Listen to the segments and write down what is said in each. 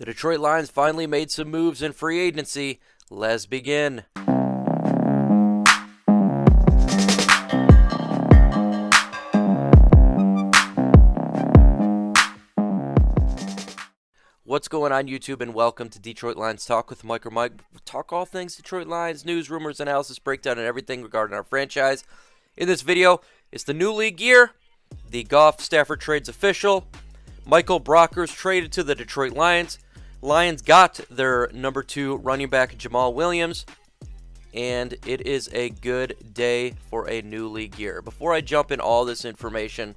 The Detroit Lions finally made some moves in free agency. Let's begin. What's going on, YouTube, and welcome to Detroit Lions Talk with Mike or Mike. We talk all things Detroit Lions, news, rumors, analysis, breakdown, and everything regarding our franchise. In this video, it's the new league year. The Goff Stafford trade's official. Michael Brockers traded to the Detroit Lions. Lions got their number 2 running back, Jamaal Williams. And it is a good day for a new league year. Before I jump in all this information,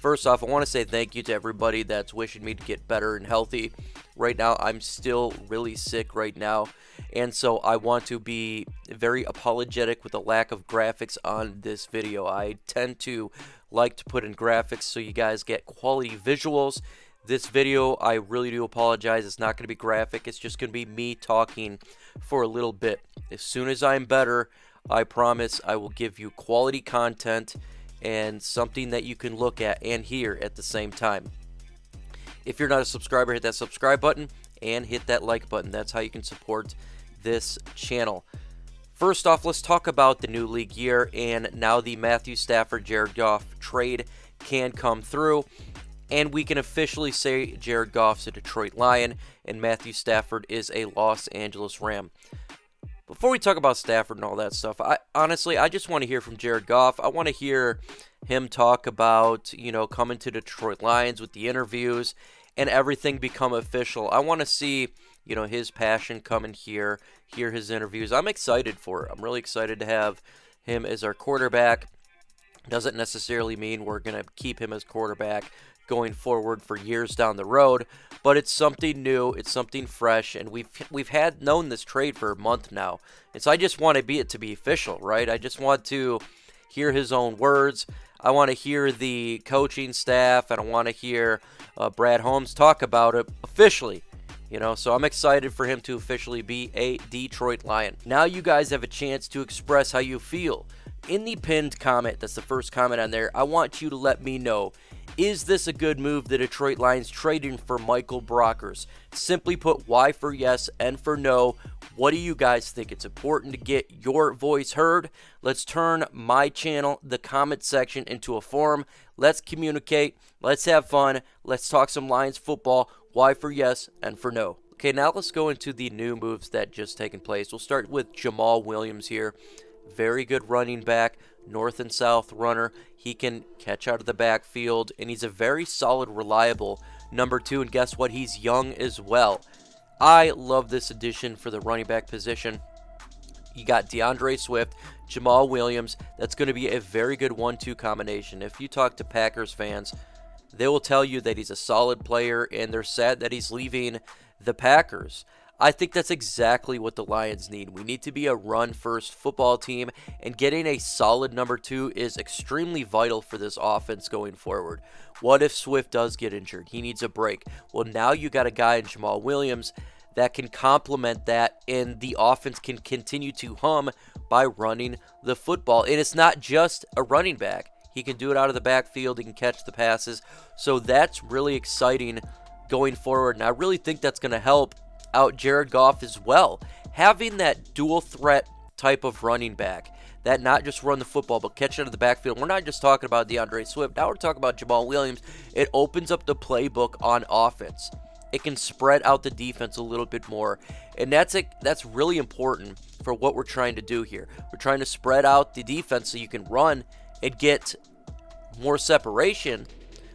first off, I want to say thank you to everybody that's wishing me to get better and healthy. Right now, I'm still really sick right now, and so I want to be very apologetic with the lack of graphics on this video. I tend to like to put in graphics so you guys get quality visuals. This video, I really do apologize. It's not going to be graphic. It's just going to be me talking for a little bit. As soon as I'm better, I promise I will give you quality content and something that you can look at and hear at the same time. If you're not a subscriber, hit that subscribe button and hit that like button. That's how you can support this channel. First off, let's talk about the new league year, and now the Matthew Stafford, Jared Goff trade can come through, and we can officially say Jared Goff's a Detroit Lion and Matthew Stafford is a Los Angeles Ram. Before we talk about Stafford and all that stuff, I just want to hear from Jared Goff. I want to hear him talk about, coming to Detroit Lions with the interviews and everything become official. I want to see, his passion come in here, hear his interviews. I'm excited for it. I'm really excited to have him as our quarterback. Doesn't necessarily mean we're going to keep him as quarterback going forward for years down the road, but it's something new, it's something fresh, and we've had known this trade for a month now, and so I just want it to be official, right? I just want to hear his own words. I want to hear the coaching staff, and I want to hear Brad Holmes talk about it officially. So I'm excited for him to officially be a Detroit Lion. Now you guys have a chance to express how you feel. In the pinned comment, that's the first comment on there, I want you to let me know, is this a good move, the Detroit Lions trading for Michael Brockers? Simply put, Y for yes, N for no. What do you guys think? It's important to get your voice heard. Let's turn my channel, the comment section, into a forum. Let's communicate. Let's have fun. Let's talk some Lions football. Y for yes, N for no. Okay, now let's go into the new moves that just taken place. We'll start with Jamaal Williams here. Very good running back, north and south runner. He can catch out of the backfield, and he's a very solid, reliable number 2. And guess what? He's young as well. I love this addition for the running back position. You got DeAndre Swift, Jamaal Williams. That's going to be a very good 1-2 combination. If you talk to Packers fans, they will tell you that he's a solid player, and they're sad that he's leaving the Packers. I think that's exactly what the Lions need. We need to be a run-first football team, and getting a solid number 2 is extremely vital for this offense going forward. What if Swift does get injured? He needs a break. Well, now you got a guy in Jamaal Williams that can complement that, and the offense can continue to hum by running the football. And it's not just a running back. He can do it out of the backfield. He can catch the passes. So that's really exciting going forward, and I really think that's going to help out Jared Goff as well. Having that dual threat type of running back that not just run the football but catch out of the backfield. We're not just talking about DeAndre Swift. Now we're talking about Jamaal Williams. It opens up the playbook on offense. It can spread out the defense a little bit more, and that's really important for what we're trying to do here. We're trying to spread out the defense so you can run and get more separation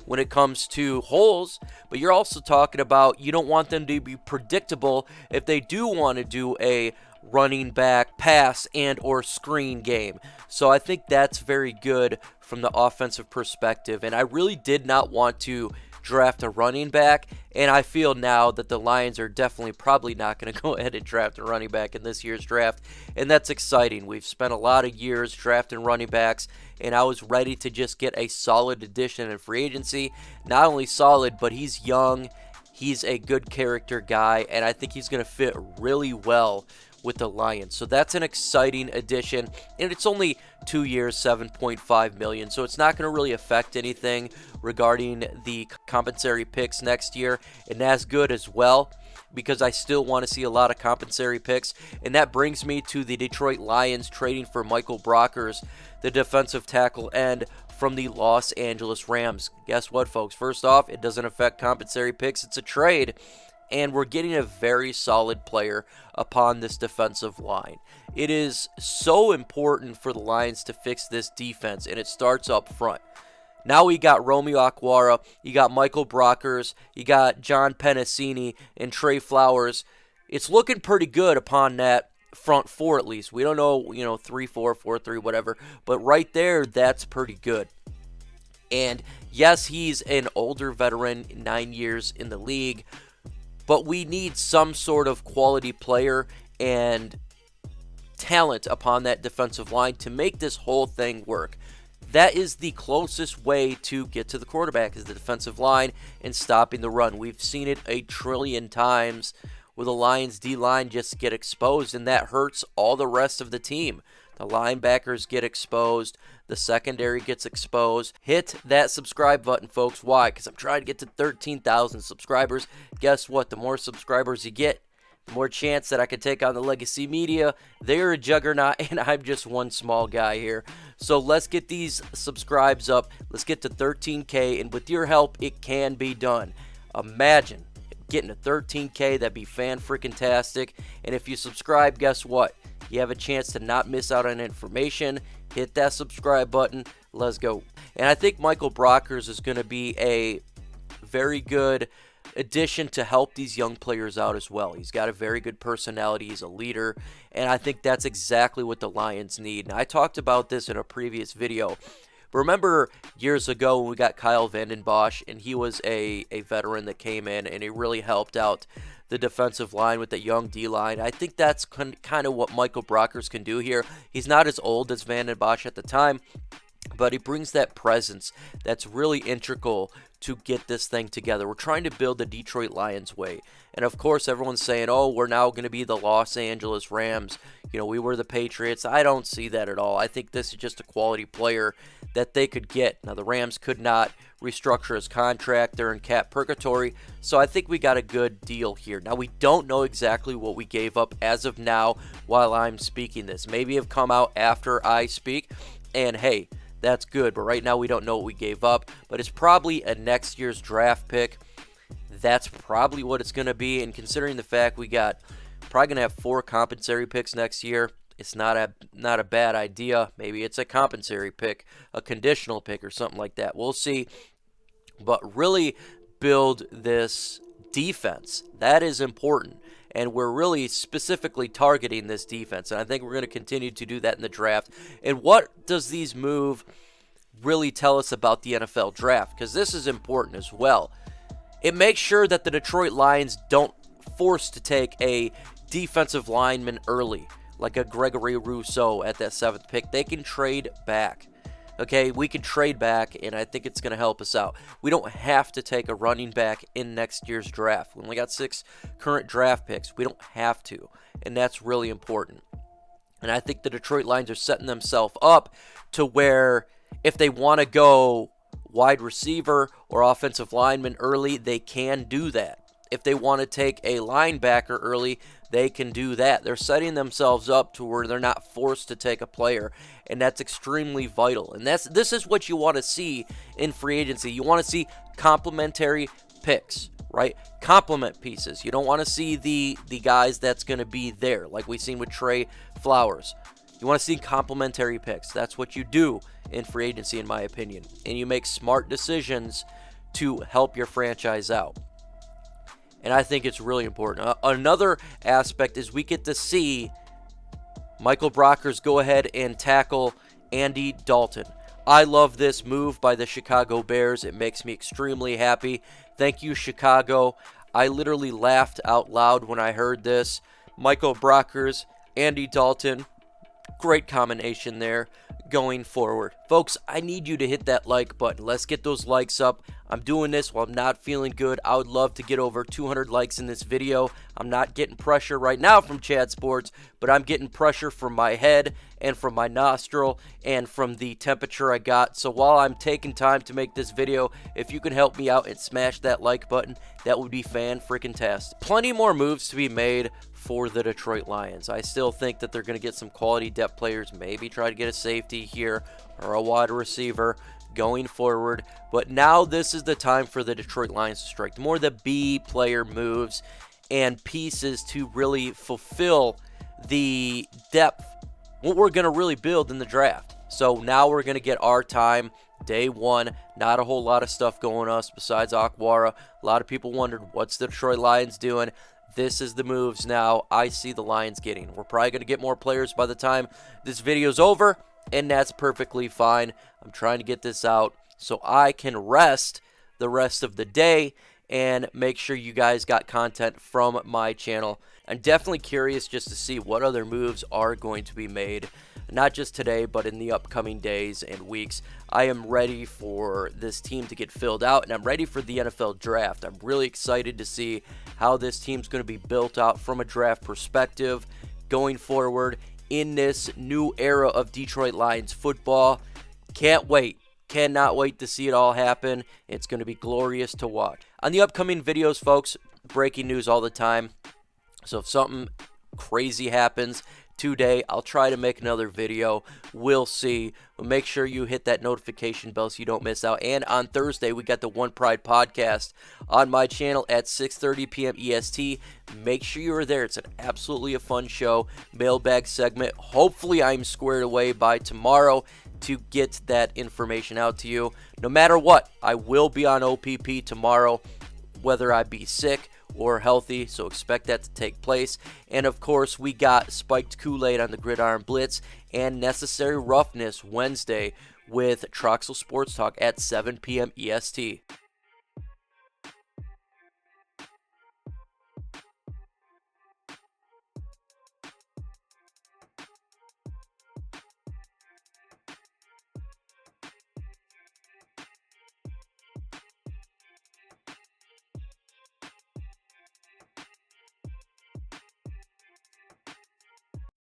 when it comes to holes, but you're also talking about you don't want them to be predictable if they do want to do a running back pass and or screen game. So I think that's very good from the offensive perspective, and I really did not want to draft a running back, and I feel now that the Lions are definitely probably not going to go ahead and draft a running back in this year's draft, and that's exciting. We've spent a lot of years drafting running backs, and I was ready to just get a solid addition in free agency. Not only solid, but he's young, he's a good character guy, and I think he's going to fit really well with the Lions. So that's an exciting addition, and it's only 2 years, $7.5 million, so it's not going to really affect anything regarding the compensatory picks next year, and that's good as well. because I still want to see a lot of compensatory picks. And that brings me to the Detroit Lions trading for Michael Brockers, the defensive tackle end from the Los Angeles Rams. Guess what, folks? First off, it doesn't affect compensatory picks. It's a trade. And we're getting a very solid player upon this defensive line. It is so important for the Lions to fix this defense, and it starts up front. Now we got Romeo Okwara, you got Michael Brockers, you got John Pennicini, and Trey Flowers. It's looking pretty good upon that front four at least. We don't know, 3-4, 4-3, whatever, but right there, that's pretty good. And yes, he's an older veteran, 9 years in the league, but we need some sort of quality player and talent upon that defensive line to make this whole thing work. That is the closest way to get to the quarterback, is the defensive line and stopping the run. We've seen it a trillion times where the Lions D-line just get exposed, and that hurts all the rest of the team. The linebackers get exposed. The secondary gets exposed. Hit that subscribe button, folks. Why? Because I'm trying to get to 13,000 subscribers. Guess what? The more subscribers you get, the more chance that I can take on the legacy media. They're a juggernaut, and I'm just one small guy here. So let's get these subscribes up. Let's get to 13K, and with your help, it can be done. Imagine getting to 13K. That'd be fan-freaking-tastic. And if you subscribe, guess what? You have a chance to not miss out on information. Hit that subscribe button. Let's go. And I think Michael Brockers is going to be a very good addition to help these young players out as well. He's got a very good personality. He's a leader. And I think that's exactly what the Lions need. And I talked about this in a previous video. Remember years ago when we got Kyle Vanden Bosch, and he was a veteran that came in and he really helped out the defensive line with the young D-line. I think that's kind of what Michael Brockers can do here. He's not as old as Vanden Bosch at the time, but he brings that presence that's really integral to get this thing together. We're trying to build the Detroit Lions way. And of course, everyone's saying, oh, we're now going to be the Los Angeles Rams. We were the Patriots. I don't see that at all. I think this is just a quality player that they could get. Now, the Rams could not restructure his contract. They're in cap purgatory. So I think we got a good deal here. Now, we don't know exactly what we gave up as of now while I'm speaking this. Maybe have come out after I speak. And hey, that's good. But right now, we don't know what we gave up. But it's probably a next year's draft pick. That's probably what it's going to be. And considering the fact we got probably going to have 4 compensatory picks next year, it's not a bad idea. Maybe it's a compensatory pick, a conditional pick, or something like that. We'll see. But really build this defense. That is important. And we're really specifically targeting this defense. And I think we're going to continue to do that in the draft. And what does these move really tell us about the NFL draft? Because this is important as well. It makes sure that the Detroit Lions don't force to take a defensive lineman early, like a Gregory Rousseau at that 7th pick. They can trade back. Okay, we can trade back, and I think it's going to help us out. We don't have to take a running back in next year's draft. We only got 6 current draft picks. We don't have to, and that's really important. And I think the Detroit Lions are setting themselves up to where if they want to go wide receiver or offensive lineman early, they can do that. If they want to take a linebacker early, they can do that. They're setting themselves up to where they're not forced to take a player, and that's extremely vital. And this is what you want to see in free agency. You want to see complementary picks, right? Complement pieces. You don't want to see the guys that's going to be there, like we've seen with Trey Flowers. You want to see complementary picks. That's what you do in free agency, in my opinion. And you make smart decisions to help your franchise out. And I think it's really important. Another aspect is we get to see Michael Brockers go ahead and tackle Andy Dalton. I love this move by the Chicago Bears. It makes me extremely happy. Thank you, Chicago. I literally laughed out loud when I heard this. Michael Brockers, Andy Dalton. Great combination there going forward. Folks, I need you to hit that like button. Let's get those likes up. I'm doing this while I'm not feeling good. I would love to get over 200 likes in this video. I'm not getting pressure right now from Chad Sports, but I'm getting pressure from my head and from my nostril and from the temperature I got. So while I'm taking time to make this video, if you can help me out and smash that like button, that would be fan-freaking-tastic. Plenty more moves to be made for the Detroit Lions. I still think that they're going to get some quality depth players, maybe try to get a safety here or a wide receiver going forward. But now this is the time for the Detroit Lions to strike. More the B player moves and pieces to really fulfill the depth, what we're going to really build in the draft. So now we're going to get our time. Day one, not a whole lot of stuff going on besides Akwara. A lot of people wondered, what's the Detroit Lions doing? This is the moves now I see the Lions getting. We're probably going to get more players by the time this video's over, and that's perfectly fine. I'm trying to get this out so I can rest the rest of the day and make sure you guys got content from my channel. I'm definitely curious just to see what other moves are going to be made, not just today, but in the upcoming days and weeks. I am ready for this team to get filled out, and I'm ready for the NFL draft. I'm really excited to see how this team's going to be built out from a draft perspective going forward in this new era of Detroit Lions football. Can't wait. Cannot wait to see it all happen. It's going to be glorious to watch. On the upcoming videos, folks, breaking news all the time. So if something crazy happens today, I'll try to make another video. We'll see. But make sure you hit that notification bell so you don't miss out. And on Thursday, we got the One Pride podcast on my channel at 6:30 p.m. EST. Make sure you are there. It's absolutely a fun show. Mailbag segment. Hopefully, I'm squared away by tomorrow to get that information out to you. No matter what, I will be on OPP tomorrow, whether I be sick or healthy, so expect that to take place. And of course, we got Spiked Kool-Aid on the Gridiron Blitz and Necessary Roughness Wednesday with Troxel Sports Talk at 7 p.m. EST.